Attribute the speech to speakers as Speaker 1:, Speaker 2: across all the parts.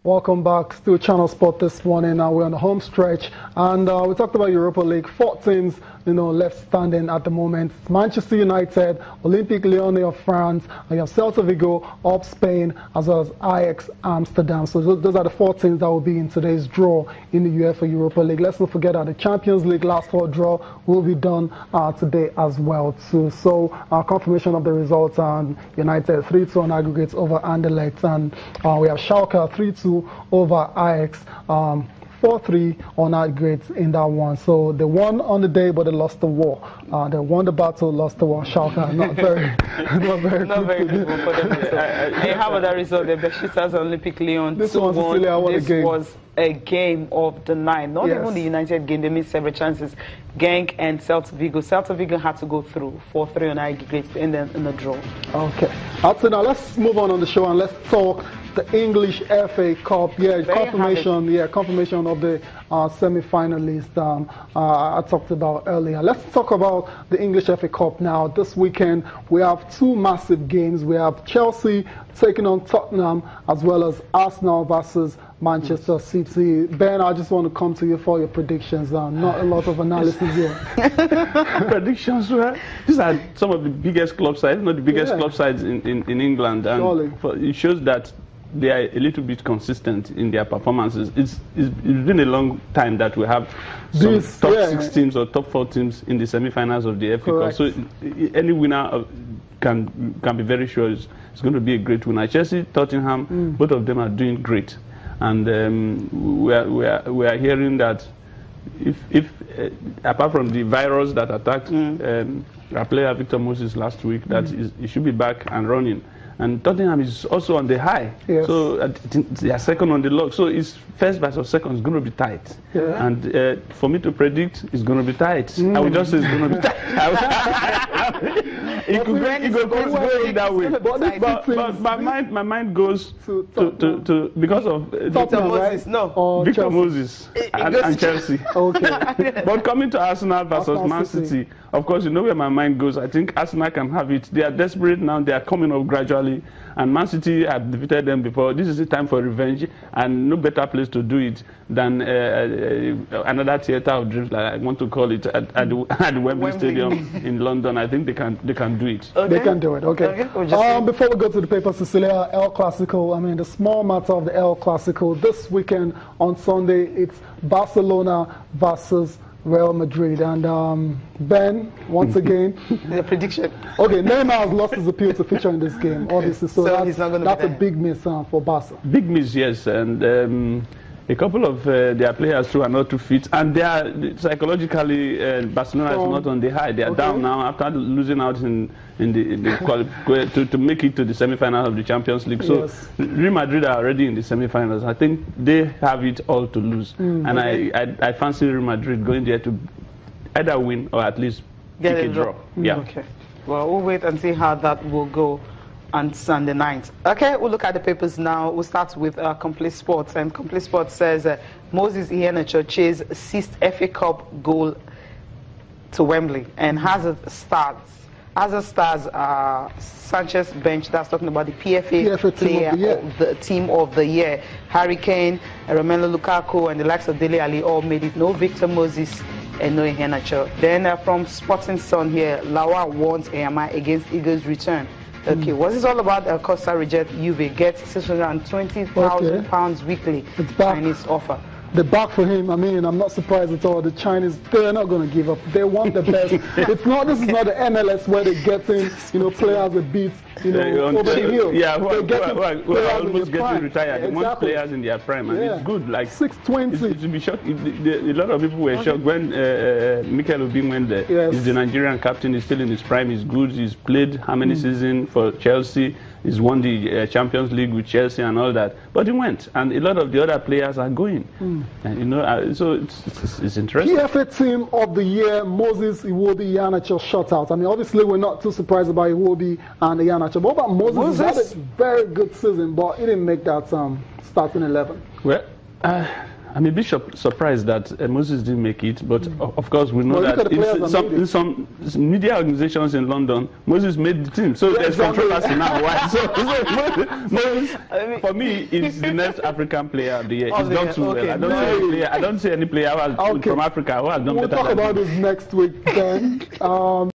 Speaker 1: Welcome back to Channel Sport this morning. We're on the home stretch, and we talked about Europa League. 4 teams, left standing at the moment. Manchester United, Olympique Lyon of France, and you have Celta Vigo of Spain, as well as Ajax Amsterdam. So those are the 4 teams that will be in today's draw in the UEFA Europa League. Let's not forget that the Champions League last 4 draw will be done today as well too. So confirmation of the results: United 3-2 on aggregates over Anderlecht, and we have Schalke 3-2 over Ajax. 4-3 on aggregates in that one. So they won on the day, but they lost the war. They won the battle, lost the war. Schalke, not very good for them.
Speaker 2: Hey, how about that result? The Besiktas Olympique Lyon.
Speaker 1: This was
Speaker 2: a game of the night. Not even the United game. They missed several chances. Genk and Celta Vigo. Celta Vigo had to go through 4-3 on aggregates in the draw.
Speaker 1: Okay. So now let's move on the show and let's talk the English FA Cup. Confirmation of the semi-finalists I talked about earlier. Let's talk about the English FA Cup now. This weekend we have 2 massive games. We have Chelsea taking on Tottenham, as well as Arsenal versus Manchester City. Ben, I just want to come to you for your predictions. Not a lot of analysis here.
Speaker 3: Predictions, well, these are some of the biggest club sides, not the biggest club sides in England. And it shows that they are a little bit consistent in their performances. It's been a long time that we have some top 6 teams or top 4 teams in the semi-finals of the FA Cup. So any winner can be very sure it's going to be a great winner. Chelsea, Tottenham, both of them are doing great. And we are hearing that if apart from the virus that attacked our player Victor Moses last week, that he should be back and running. And Tottenham is also on the high, so they are second on the log. So it's first versus second is going to be tight. And for me to predict, it's going to be tight. I will just say it's going to be tight. It could go that way. But my mind goes to because of
Speaker 1: Victor Moses,
Speaker 3: Victor Moses and Chelsea.
Speaker 1: Okay.
Speaker 3: But coming to Arsenal versus Man City, of course, you know where my mind goes. I think Arsenal can have it. They are desperate now. They are coming up gradually. And Man City have defeated them before. This is the time for revenge, and no better place to do it than another theater of dreams, like I want to call it, at Wembley Stadium in London. I think they can do it.
Speaker 1: They can do it. Okay. Before we go to the paper, Cecilia, El Clasico. I mean, the small matter of the El Clasico this weekend on Sunday. It's Barcelona versus Real Madrid. And Ben, once again,
Speaker 2: the prediction.
Speaker 1: Okay, Neymar has lost his appeal to feature in this game, obviously. So that's a big miss for Barca.
Speaker 3: Big miss, yes. And a couple of their players too are not too fit, and they are psychologically Barcelona is not on the high. They are down now after losing out in the to make it to the semi-finals of the Champions League. So Real Madrid are already in the semi-finals. I think they have it all to lose, and I fancy Real Madrid going there to either win or at least
Speaker 2: get
Speaker 3: a draw. Yeah.
Speaker 2: Okay. Well, we'll wait and see how that will go on Sunday night. Okay, we'll look at the papers now. We'll start with Complete Sports. And Complete Sports says Moses Iheanacho chased 6th FA Cup goal to Wembley. And Hazard stars Sanchez bench. That's talking about the PFA player of the team of the year. Harry Kane, Romelu Lukaku, and the likes of Dele Alli all made it. No Victor Moses and no Iheanacho. Then from Sporting Sun here, Lawa warns AMI against Eagles' return. Okay, what is all about? Costa reject Juve gets £620,000 weekly Chinese offer.
Speaker 1: The back for him, I mean, I'm not surprised at all. The Chinese, they're not going to give up. They want the best. This is not the MLS where they're getting, players with beats, over the hill.
Speaker 3: Yeah, who are almost getting retired. They want players in their prime, and it's good. Like
Speaker 1: 620.
Speaker 3: It will be shocked. A lot of people were shocked when Mikel Obi went there. He's the Nigerian captain. He's still in his prime. He's good. He's played how many seasons for Chelsea. He's won the Champions League with Chelsea and all that. But he went, and a lot of the other players are going. And, so it's interesting.
Speaker 1: PFA Team of the Year, Moses Iwobi Iheanacho shutout. I mean, obviously we're not too surprised about Iwobi and Iheanacho. But what about Moses? He had a very good season, but he didn't make that starting 11.
Speaker 3: Well, I'm a bit surprised that Moses didn't make it, but of course we know that in some media organizations in London, Moses made the team. So there's controversy now. Why? So Moses, for me, is the next African player of the year. He's done too well. I don't see any player from Africa who has done better.
Speaker 1: We'll talk about this next week then.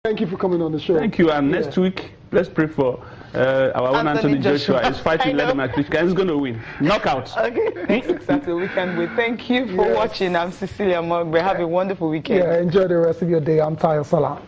Speaker 1: Thank you for coming on the show.
Speaker 3: Thank you. And next week, let's pray for our own Anthony Joshua. Is fighting Ledema Klitschko. He's going to win. Knockout.
Speaker 2: Okay, that's exactly what we can wait. Thank you for watching. I'm Cecilia Mogbe. Have a wonderful weekend.
Speaker 1: Yeah, enjoy the rest of your day. I'm Tayo Salam.